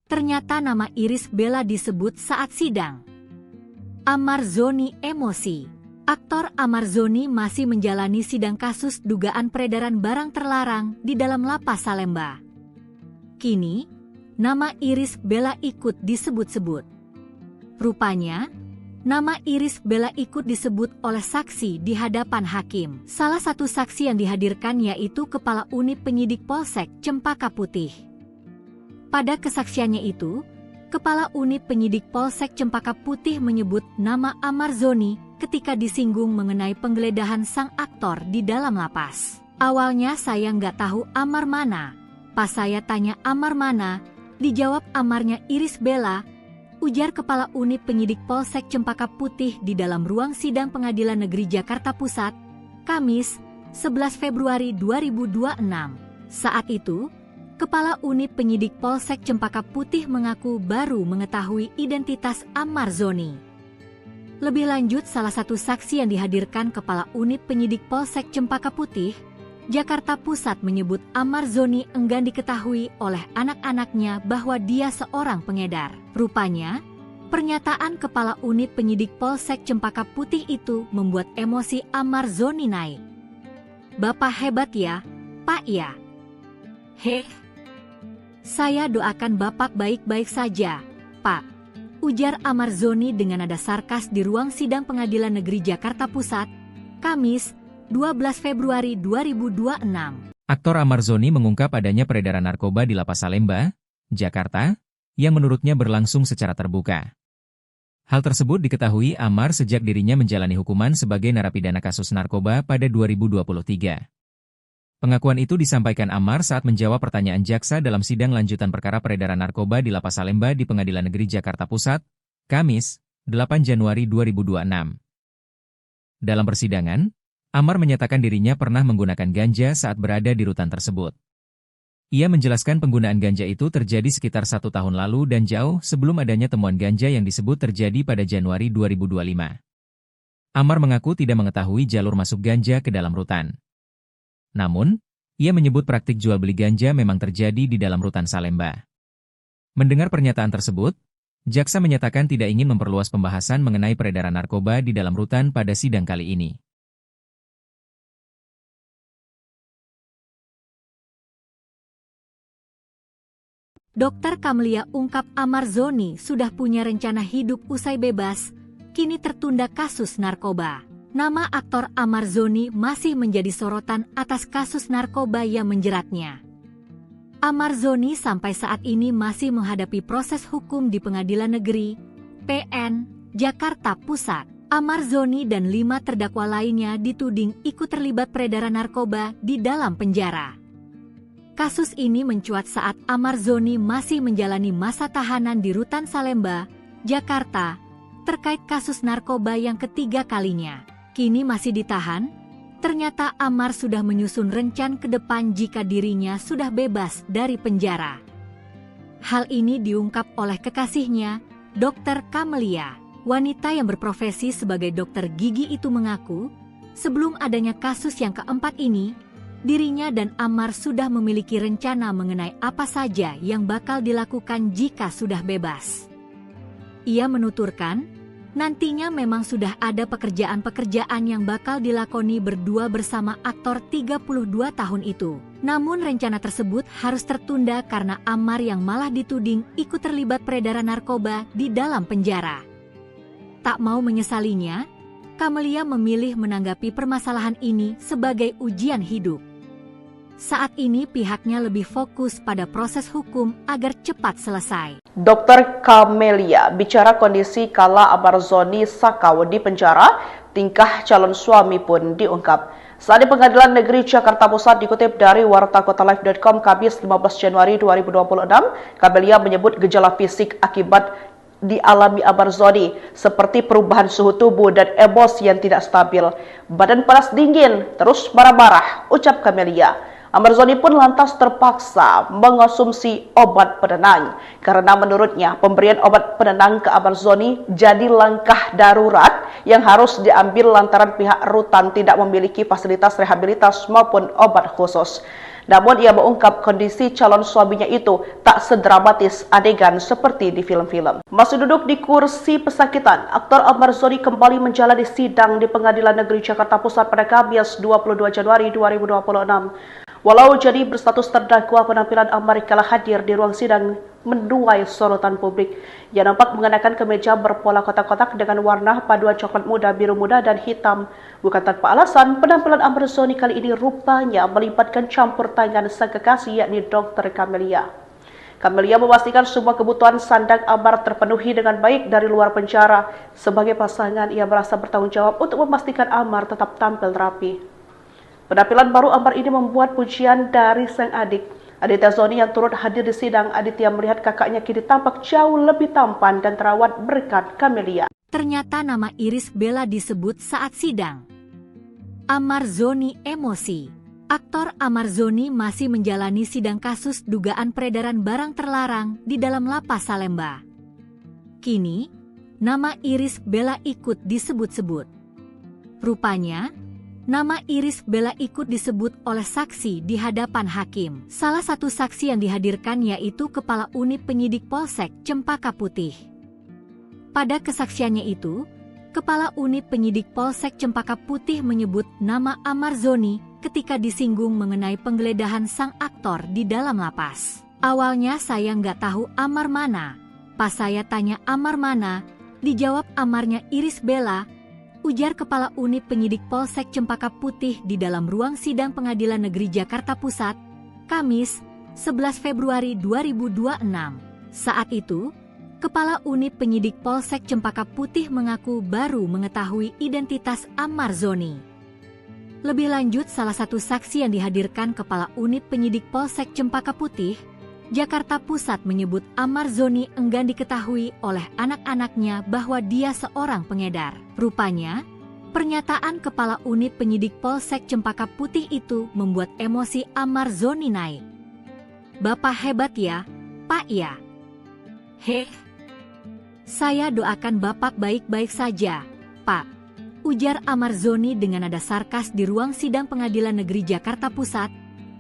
Ternyata nama Irish Bella disebut saat sidang. Ahmad Zoni emosi. Aktor Ahmad Zoni masih menjalani sidang kasus dugaan peredaran barang terlarang di dalam lapas Salemba. Kini, nama Irish Bella ikut disebut-sebut. Rupanya, nama Irish Bella ikut disebut oleh saksi di hadapan hakim. Salah satu saksi yang dihadirkan yaitu Kepala Unit Penyidik Polsek Cempaka Putih. Pada kesaksiannya itu, Kepala Unit Penyidik Polsek Cempaka Putih menyebut nama Ahmad Zoni ketika disinggung mengenai penggeledahan sang aktor di dalam lapas. Awalnya saya nggak tahu Amar mana. Pas saya tanya Amar mana, dijawab amarnya Irish Bella, ujar Kepala Unit Penyidik Polsek Cempaka Putih di dalam ruang sidang Pengadilan Negeri Jakarta Pusat, Kamis, 11 Februari 2026. Saat itu, Kepala Unit Penyidik Polsek Cempaka Putih mengaku baru mengetahui identitas Ahmad Zoni. Lebih lanjut, salah satu saksi yang dihadirkan Kepala Unit Penyidik Polsek Cempaka Putih, Jakarta Pusat menyebut Ahmad Zoni enggan diketahui oleh anak-anaknya bahwa dia seorang pengedar. Rupanya, pernyataan Kepala Unit Penyidik Polsek Cempaka Putih itu membuat emosi Ahmad Zoni naik. "Bapak hebat ya, Pak ya." "Heh, saya doakan Bapak baik-baik saja, Pak," ujar Ahmad Zoni dengan nada sarkas di ruang sidang Pengadilan Negeri Jakarta Pusat, Kamis, 12 Februari 2026. Aktor Ahmad Zoni mengungkap adanya peredaran narkoba di Lapas Salemba, Jakarta, yang menurutnya berlangsung secara terbuka. Hal tersebut diketahui Ahmad sejak dirinya menjalani hukuman sebagai narapidana kasus narkoba pada 2023. Pengakuan itu disampaikan Ahmad saat menjawab pertanyaan jaksa dalam sidang lanjutan perkara peredaran narkoba di Lapas Salemba di Pengadilan Negeri Jakarta Pusat, Kamis, 8 Januari 2026. Dalam persidangan, Ahmad menyatakan dirinya pernah menggunakan ganja saat berada di rutan tersebut. Ia menjelaskan penggunaan ganja itu terjadi sekitar 1 tahun lalu dan jauh sebelum adanya temuan ganja yang disebut terjadi pada Januari 2025. Ahmad mengaku tidak mengetahui jalur masuk ganja ke dalam rutan. Namun, ia menyebut praktik jual beli ganja memang terjadi di dalam rutan Salemba. Mendengar pernyataan tersebut, jaksa menyatakan tidak ingin memperluas pembahasan mengenai peredaran narkoba di dalam rutan pada sidang kali ini. Dr. Kamlia ungkap Ahmad Zoni sudah punya rencana hidup usai bebas, kini tertunda kasus narkoba. Nama aktor Ahmad Zoni masih menjadi sorotan atas kasus narkoba yang menjeratnya. Ahmad Zoni sampai saat ini masih menghadapi proses hukum di Pengadilan Negeri PN Jakarta Pusat. Ahmad Zoni dan 5 terdakwa lainnya dituding ikut terlibat peredaran narkoba di dalam penjara. Kasus ini mencuat saat Ahmad Zoni masih menjalani masa tahanan di Rutan Salemba, Jakarta, terkait kasus narkoba yang ketiga kalinya. Kini masih ditahan, ternyata Ahmad sudah menyusun rencana ke depan jika dirinya sudah bebas dari penjara. Hal ini diungkap oleh kekasihnya, Dr. Kamlia. Wanita yang berprofesi sebagai dokter gigi itu mengaku, sebelum adanya kasus yang keempat ini, dirinya dan Ahmad sudah memiliki rencana mengenai apa saja yang bakal dilakukan jika sudah bebas. Ia menuturkan, nantinya memang sudah ada pekerjaan-pekerjaan yang bakal dilakoni berdua bersama aktor 32 tahun itu. Namun rencana tersebut harus tertunda karena Ahmad yang malah dituding ikut terlibat peredaran narkoba di dalam penjara. Tak mau menyesalinya, Kamlia memilih menanggapi permasalahan ini sebagai ujian hidup. Saat ini pihaknya lebih fokus pada proses hukum agar cepat selesai. Dr. Kamelia bicara kondisi kala Ahmad Zoni sakau di penjara, tingkah calon suami pun diungkap. Saat di Pengadilan Negeri Jakarta Pusat dikutip dari wartakotalive.com Kamis 15 Januari 2026, Kamelia menyebut gejala fisik akibat dialami Ahmad Zoni seperti perubahan suhu tubuh dan emosi yang tidak stabil, badan panas dingin, terus marah-marah, ucap Kamelia. Ahmad Zoni pun lantas terpaksa mengonsumsi obat penenang karena menurutnya pemberian obat penenang ke Ahmad Zoni jadi langkah darurat yang harus diambil lantaran pihak rutan tidak memiliki fasilitas rehabilitas maupun obat khusus. Namun ia mengungkap kondisi calon suaminya itu tak sedramatis adegan seperti di film-film. Masih duduk di kursi pesakitan, aktor Ammar Zoni kembali menjalani sidang di Pengadilan Negeri Jakarta Pusat pada Kamis 22 Januari 2026. Walau jadi berstatus terdakwa, penampilan Ammar kala hadir di ruang sidang menuai sorotan publik. Ia nampak mengenakan kemeja berpola kotak-kotak dengan warna paduan coklat muda, biru muda, dan hitam. Bukan tanpa alasan, penampilan Ammar Zoni kali ini rupanya melibatkan campur tangan sang kekasih, yakni Dr. Camelia. Camelia memastikan semua kebutuhan sandang Ammar terpenuhi dengan baik dari luar penjara. Sebagai pasangan, ia merasa bertanggung jawab untuk memastikan Ammar tetap tampil rapi. Penampilan baru Ammar ini membuat pujian dari sang adik, Aditya Zoni, yang turut hadir di sidang. Aditya melihat kakaknya kini tampak jauh lebih tampan dan terawat berkat Camelia. Ternyata nama Irish Bella disebut saat sidang. Ammar Zoni emosi. Aktor Ammar Zoni masih menjalani sidang kasus dugaan peredaran barang terlarang di dalam lapas Salemba. Kini, nama Irish Bella ikut disebut-sebut. Rupanya, nama Irish Bella ikut disebut oleh saksi di hadapan hakim. Salah satu saksi yang dihadirkan yaitu Kepala Unit Penyidik Polsek Cempaka Putih. Pada kesaksiannya itu, Kepala Unit Penyidik Polsek Cempaka Putih menyebut nama Ammar Zoni ketika disinggung mengenai penggeledahan sang aktor di dalam lapas. Awalnya saya nggak tahu Ammar mana. Pas saya tanya Ammar mana, dijawab Ammarnya Irish Bella, ujar Kepala Unit Penyidik Polsek Cempaka Putih di dalam ruang sidang Pengadilan Negeri Jakarta Pusat, Kamis, 11 Februari 2026. Saat itu, Kepala Unit Penyidik Polsek Cempaka Putih mengaku baru mengetahui identitas Ammar Zoni. Lebih lanjut, salah satu saksi yang dihadirkan Kepala Unit Penyidik Polsek Cempaka Putih, Jakarta Pusat menyebut Ammar Zoni enggan diketahui oleh anak-anaknya bahwa dia seorang pengedar. Rupanya, pernyataan Kepala Unit Penyidik Polsek Cempaka Putih itu membuat emosi Ammar Zoni naik. "Bapak hebat ya, Pak ya." "Heh, saya doakan Bapak baik-baik saja, Pak," ujar Ammar Zoni dengan nada sarkas di ruang sidang Pengadilan Negeri Jakarta Pusat,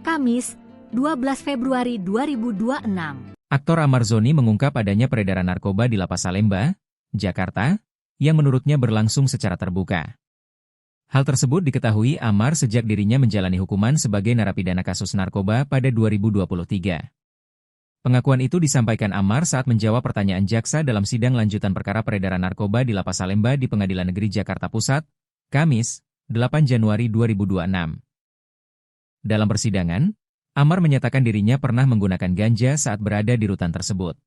Kamis, 12 Februari 2026. Aktor Ammar Zoni mengungkap adanya peredaran narkoba di Lapas Salemba, Jakarta, yang menurutnya berlangsung secara terbuka. Hal tersebut diketahui Ammar sejak dirinya menjalani hukuman sebagai narapidana kasus narkoba pada 2023. Pengakuan itu disampaikan Ammar saat menjawab pertanyaan jaksa dalam sidang lanjutan perkara peredaran narkoba di Lapas Salemba di Pengadilan Negeri Jakarta Pusat, Kamis, 8 Januari 2026. Dalam persidangan, Ammar menyatakan dirinya pernah menggunakan ganja saat berada di rutan tersebut.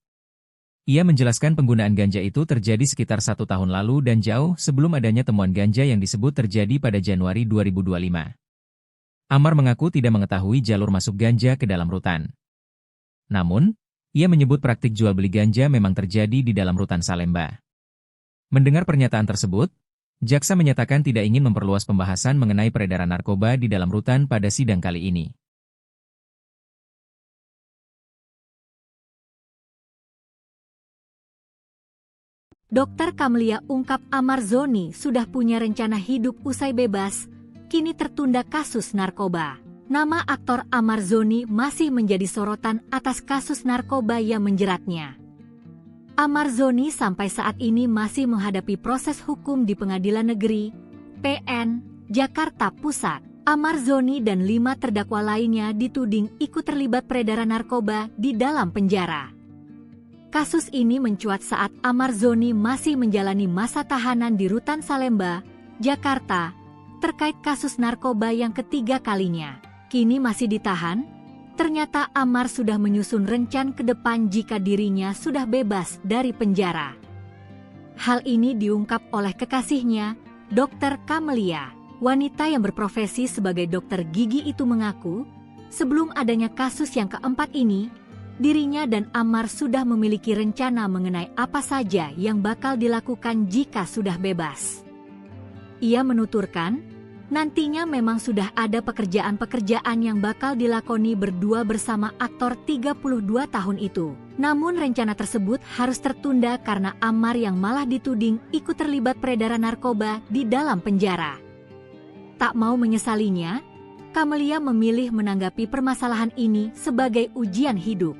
Ia menjelaskan penggunaan ganja itu terjadi sekitar 1 tahun lalu dan jauh sebelum adanya temuan ganja yang disebut terjadi pada Januari 2025. Ammar mengaku tidak mengetahui jalur masuk ganja ke dalam rutan. Namun, ia menyebut praktik jual beli ganja memang terjadi di dalam rutan Salemba. Mendengar pernyataan tersebut, jaksa menyatakan tidak ingin memperluas pembahasan mengenai peredaran narkoba di dalam rutan pada sidang kali ini. Dr. Camelia ungkap Ammar Zoni sudah punya rencana hidup usai bebas, kini tertunda kasus narkoba. Nama aktor Ammar Zoni masih menjadi sorotan atas kasus narkoba yang menjeratnya. Ammar Zoni sampai saat ini masih menghadapi proses hukum di Pengadilan Negeri PN Jakarta Pusat. Ammar Zoni dan 5 terdakwa lainnya dituding ikut terlibat peredaran narkoba di dalam penjara. Kasus ini mencuat saat Ammar Zoni masih menjalani masa tahanan di Rutan Salemba, Jakarta, terkait kasus narkoba yang ketiga kalinya. Kini masih ditahan, ternyata Ammar sudah menyusun rencana ke depan jika dirinya sudah bebas dari penjara. Hal ini diungkap oleh kekasihnya, Dr. Camelia. Wanita yang berprofesi sebagai dokter gigi itu mengaku, sebelum adanya kasus yang keempat ini, dirinya dan Ammar sudah memiliki rencana mengenai apa saja yang bakal dilakukan jika sudah bebas. Ia menuturkan, nantinya memang sudah ada pekerjaan-pekerjaan yang bakal dilakoni berdua bersama aktor 32 tahun itu. Namun rencana tersebut harus tertunda karena Ammar yang malah dituding ikut terlibat peredaran narkoba di dalam penjara. Tak mau menyesalinya, Camelia memilih menanggapi permasalahan ini sebagai ujian hidup.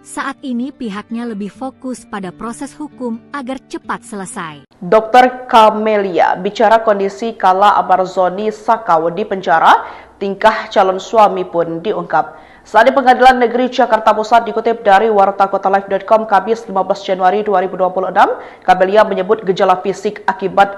Saat ini pihaknya lebih fokus pada proses hukum agar cepat selesai. Dr. Camelia bicara kondisi kala Amarzoni Sakau di penjara, tingkah calon suami pun diungkap. Saat di Pengadilan Negeri Jakarta Pusat dikutip dari wartakotalive.com Kamis 15 Januari 2026, Camelia menyebut gejala fisik akibat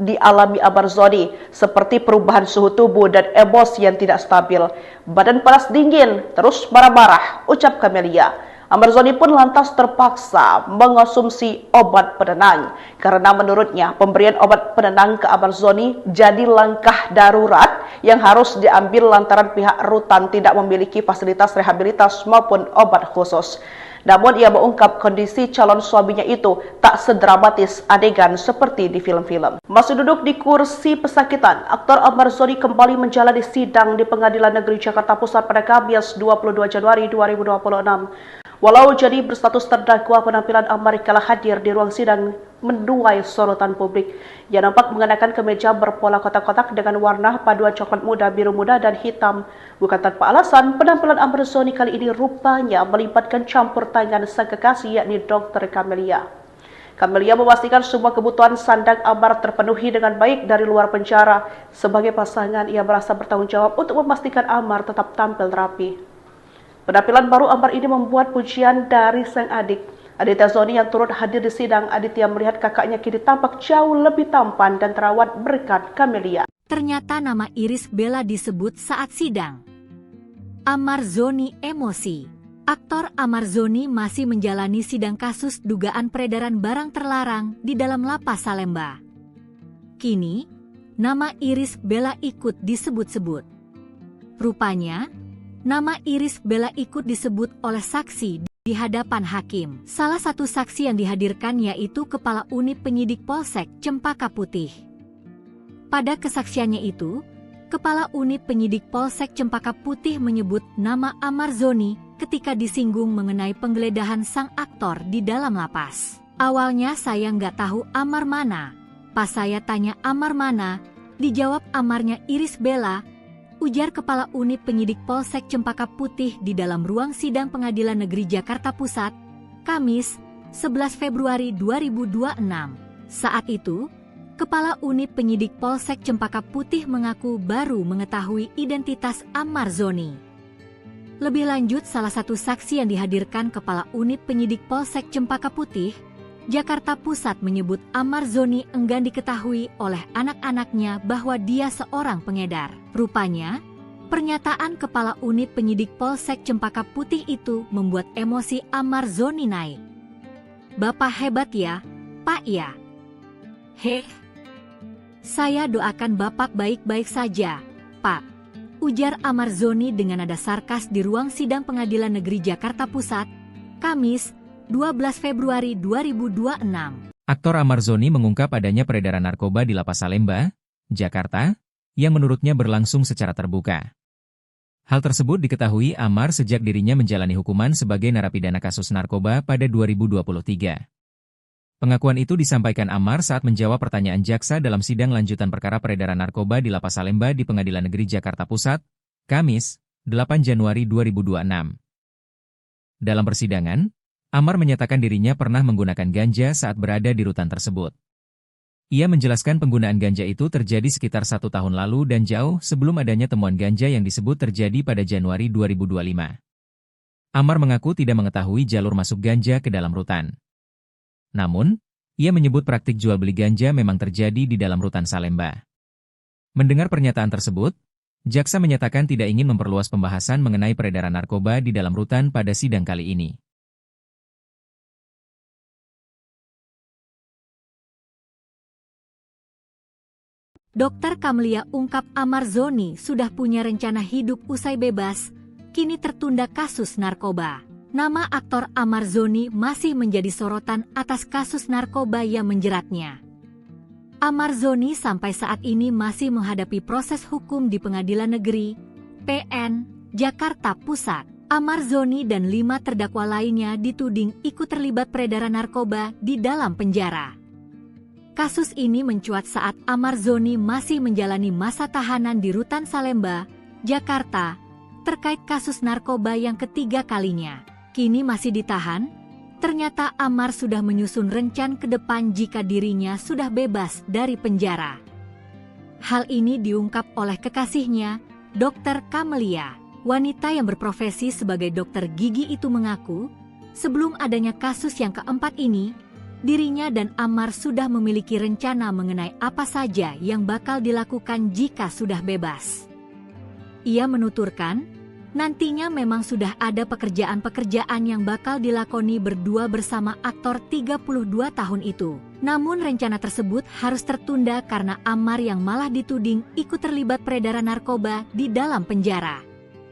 dialami Amarzoni seperti perubahan suhu tubuh dan emosi yang tidak stabil, badan panas dingin, terus marah-marah, ucap Camelia. Amarzoni pun lantas terpaksa mengonsumsi obat penenang karena menurutnya pemberian obat penenang ke Amarzoni jadi langkah darurat yang harus diambil lantaran pihak rutan tidak memiliki fasilitas rehabilitas maupun obat khusus. Namun ia mengungkap kondisi calon suaminya itu tak sedramatis adegan seperti di film-film. Masih duduk di kursi pesakitan, aktor Amarzoni kembali menjalani sidang di Pengadilan Negeri Jakarta Pusat pada Kamis 22 Januari 2026. Walau jadi berstatus terdakwa, penampilan Ammar kala hadir di ruang sidang menuai sorotan publik. Ia nampak mengenakan kemeja berpola kotak-kotak dengan warna paduan coklat muda, biru muda, dan hitam. Bukan tanpa alasan, penampilan Amarzoni kali ini rupanya melibatkan campur tangan sang kekasih yakni Dr. Camelia. Camelia memastikan semua kebutuhan sandang Ammar terpenuhi dengan baik dari luar penjara. Sebagai pasangan, ia merasa bertanggung jawab untuk memastikan Ammar tetap tampil rapi. Penampilan baru Ammar ini membuat pujian dari sang adik, Aditya Zoni, yang turut hadir di sidang. Aditya melihat kakaknya kini tampak jauh lebih tampan dan terawat berkat Camelia. Ternyata nama Iris Bella disebut saat sidang. Amarzoni emosi. Aktor Amarzoni masih menjalani sidang kasus dugaan peredaran barang terlarang di dalam lapas Salemba. Kini, nama Iris Bella ikut disebut-sebut. Rupanya, nama Iris Bella ikut disebut oleh saksi di hadapan hakim. Salah satu saksi yang dihadirkan yaitu Kepala Unit Penyidik Polsek Cempaka Putih. Pada kesaksiannya itu, Kepala Unit Penyidik Polsek Cempaka Putih menyebut nama Amarzoni ketika disinggung mengenai penggeledahan sang aktor di dalam lapas. Awalnya saya nggak tahu Ammar mana. Pas saya tanya Ammar mana, dijawab Ammarnya Iris Bella, ujar Kepala Unit Penyidik Polsek Cempaka Putih di dalam ruang sidang Pengadilan Negeri Jakarta Pusat, Kamis, 11 Februari 2026. Saat itu, Kepala Unit Penyidik Polsek Cempaka Putih mengaku baru mengetahui identitas Amarzoni. Lebih lanjut, salah satu saksi yang dihadirkan Kepala Unit Penyidik Polsek Cempaka Putih, Jakarta Pusat menyebut Amarzoni enggan diketahui oleh anak-anaknya bahwa dia seorang pengedar. Rupanya, pernyataan Kepala Unit Penyidik Polsek Cempaka Putih itu membuat emosi Amarzoni naik. "Bapak hebat ya, Pak ya." "Heh, saya doakan Bapak baik-baik saja, Pak," ujar Amarzoni dengan nada sarkas di ruang sidang Pengadilan Negeri Jakarta Pusat, Kamis, 12 Februari 2026. Aktor Amarzoni mengungkap adanya peredaran narkoba di Lapas Salemba, Jakarta, yang menurutnya berlangsung secara terbuka. Hal tersebut diketahui Ammar sejak dirinya menjalani hukuman sebagai narapidana kasus narkoba pada 2023. Pengakuan itu disampaikan Ammar saat menjawab pertanyaan jaksa dalam sidang lanjutan perkara peredaran narkoba di Lapas Salemba di Pengadilan Negeri Jakarta Pusat, Kamis, 8 Januari 2026. Dalam persidangan, Ammar menyatakan dirinya pernah menggunakan ganja saat berada di rutan tersebut. Ia menjelaskan penggunaan ganja itu terjadi sekitar 1 tahun lalu dan jauh sebelum adanya temuan ganja yang disebut terjadi pada Januari 2025. Ammar mengaku tidak mengetahui jalur masuk ganja ke dalam rutan. Namun, ia menyebut praktik jual beli ganja memang terjadi di dalam rutan Salemba. Mendengar pernyataan tersebut, jaksa menyatakan tidak ingin memperluas pembahasan mengenai peredaran narkoba di dalam rutan pada sidang kali ini. Dr. Camelia ungkap Amarzoni sudah punya rencana hidup usai bebas, kini tertunda kasus narkoba. Nama aktor Amarzoni masih menjadi sorotan atas kasus narkoba yang menjeratnya. Amarzoni sampai saat ini masih menghadapi proses hukum di Pengadilan Negeri PN Jakarta Pusat. Amarzoni dan 5 terdakwa lainnya dituding ikut terlibat peredaran narkoba di dalam penjara. Kasus ini mencuat saat Amarzoni masih menjalani masa tahanan di Rutan Salemba Jakarta, terkait kasus narkoba yang ketiga kalinya. Kini masih ditahan, ternyata Ammar sudah menyusun rencana ke depan jika dirinya sudah bebas dari penjara. Hal ini diungkap oleh kekasihnya, Dr. Camelia. Wanita yang berprofesi sebagai dokter gigi itu mengaku, sebelum adanya kasus yang keempat ini, dirinya dan Ammar sudah memiliki rencana mengenai apa saja yang bakal dilakukan jika sudah bebas. Ia menuturkan, nantinya memang sudah ada pekerjaan-pekerjaan yang bakal dilakoni berdua bersama aktor 32 tahun itu. Namun rencana tersebut harus tertunda karena Ammar yang malah dituding ikut terlibat peredaran narkoba di dalam penjara.